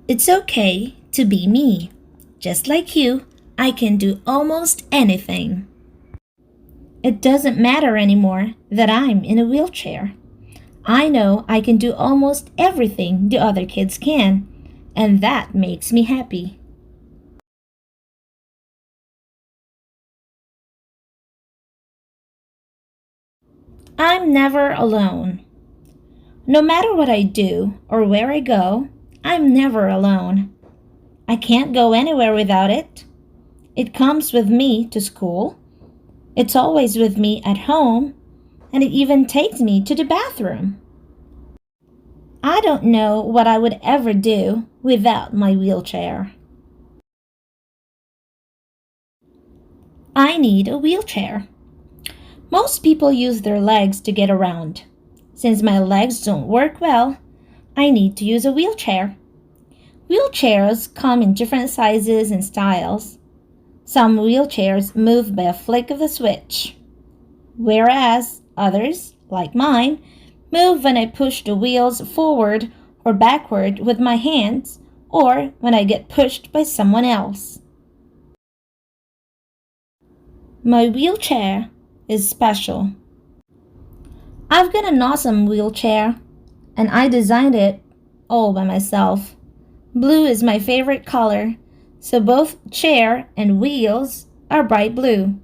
It's okay to be me. Just like you, I can do almost anything. It doesn't matter anymore that I'm in a wheelchair. I know I can do almost everything the other kids can, and that makes me happy. I'm never alone. No matter what I do or where I go, I'm never alone. I can't go anywhere without it. It comes with me to school. It's always with me at home, and it even takes me to the bathroom. I don't know what I would ever do without my wheelchair. I need a wheelchair. Most people use their legs to get around. Since my legs don't work well, I need to use a wheelchair. Wheelchairs come in different sizes and styles. Some wheelchairs move by a flick of the switch, whereas others, like mine, move when I push the wheels forward or backward with my hands or when I get pushed by someone else. My wheelchair is special. I've got an awesome wheelchair, and I designed it all by myself. Blue is my favorite color, so both chair and wheels are bright blue.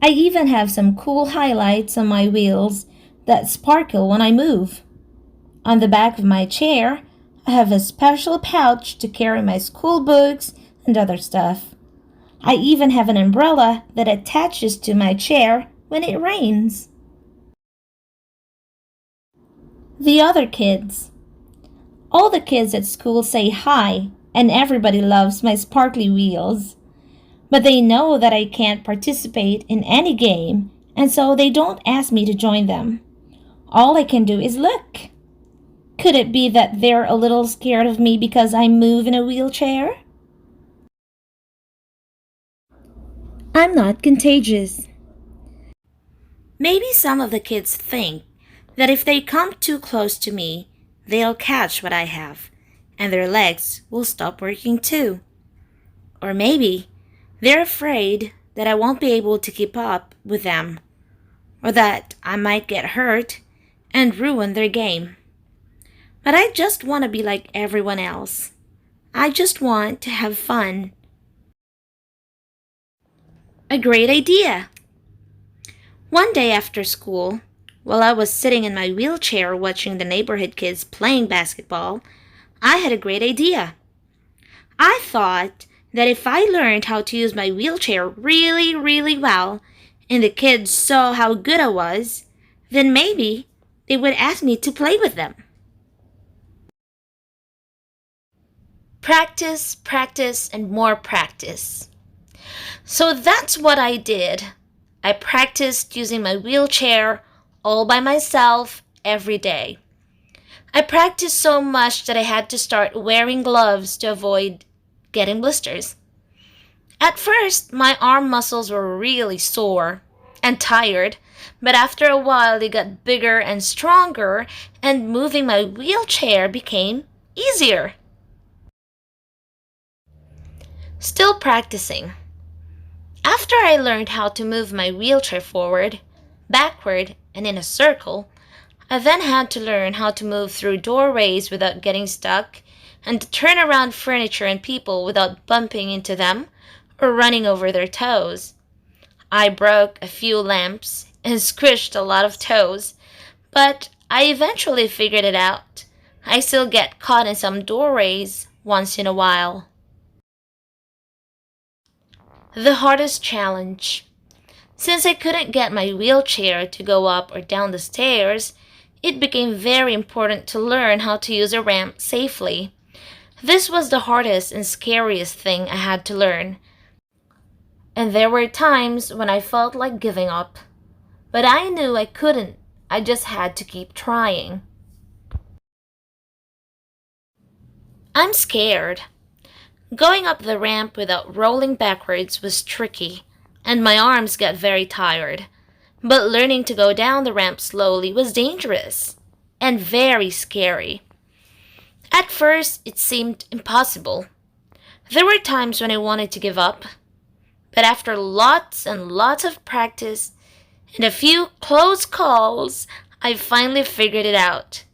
I even have some cool highlights on my wheels that sparkle when I move. On the back of my chair, I have a special pouch to carry my school books and other stuff. I even have an umbrella that attaches to my chair when it rains. The other kids. All the kids at school say hi, and everybody loves my sparkly wheels. But they know that I can't participate in any game, and so they don't ask me to join them. All I can do is look. Could it be that they're a little scared of me because I move in a wheelchair? I'm not contagious. Maybe some of the kids think that if they come too close to me, they'll catch what I have, and their legs will stop working too. Or maybe they're afraid that I won't be able to keep up with them, or that I might get hurt and ruin their game. But I just want to be like everyone else. I just want to have fun. A great idea! One day after school, while I was sitting in my wheelchair watching the neighborhood kids playing basketball, I had a great idea. I thought that if I learned how to use my wheelchair really, really well, and the kids saw how good I was, then maybe they would ask me to play with them. Practice, practice, and more practice. So that's what I did. I practiced using my wheelchair all by myself every day. I practiced so much that I had to start wearing gloves to avoid getting blisters. At first, my arm muscles were really sore and tired, but after a while they got bigger and stronger, and moving my wheelchair became easier. Still practicing. After I learned how to move my wheelchair forward, backward, and in a circle, I then had to learn how to move through doorways without getting stuck, and to turn around furniture and people without bumping into them or running over their toes. I broke a few lamps and squished a lot of toes, but I eventually figured it out. I still get caught in some doorways once in a while. The hardest challenge. Since I couldn't get my wheelchair to go up or down the stairs, it became very important to learn how to use a ramp safely. This was the hardest and scariest thing I had to learn. And there were times when I felt like giving up. But I knew I couldn't. I just had to keep trying. I'm scared. Going up the ramp without rolling backwards was tricky, and my arms got very tired. But learning to go down the ramp slowly was dangerous and very scary. At first, it seemed impossible. There were times when I wanted to give up, but after lots and lots of practice and a few close calls, I finally figured it out.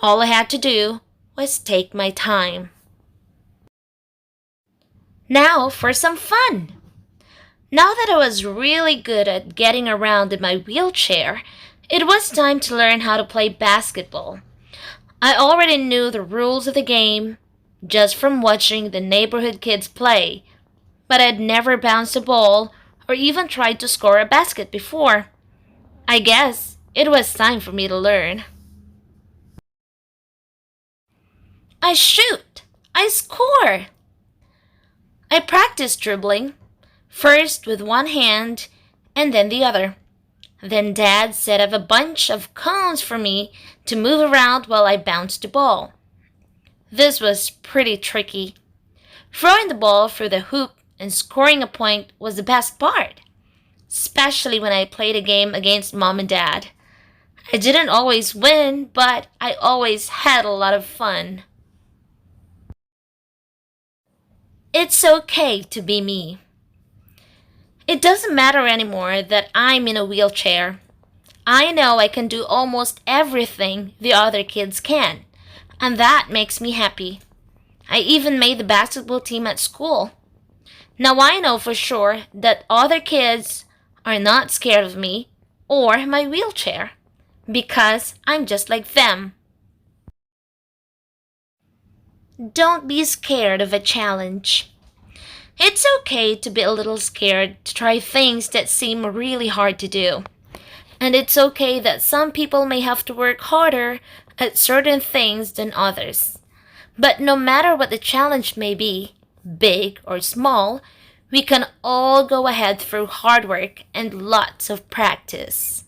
All I had to do was take my time. Now for some fun! Now that I was really good at getting around in my wheelchair, it was time to learn how to play basketball. I already knew the rules of the game just from watching the neighborhood kids play, but I'd never bounced a ball or even tried to score a basket before. I guess it was time for me to learn. I shoot! I score! I practiced dribbling, first with one hand and then the other. Then Dad set up a bunch of cones for me to move around while I bounced the ball. This was pretty tricky. Throwing the ball through the hoop and scoring a point was the best part, especially when I played a game against Mom and Dad. I didn't always win, but I always had a lot of fun. It's okay to be me. It doesn't matter anymore that I'm in a wheelchair. I know I can do almost everything the other kids can, and that makes me happy. I even made the basketball team at school. Now I know for sure that other kids are not scared of me or my wheelchair, because I'm just like them. Don't be scared of a challenge. It's okay to be a little scared to try things that seem really hard to do. And it's okay that some people may have to work harder at certain things than others. But no matter what the challenge may be, big or small, we can all go ahead through hard work and lots of practice.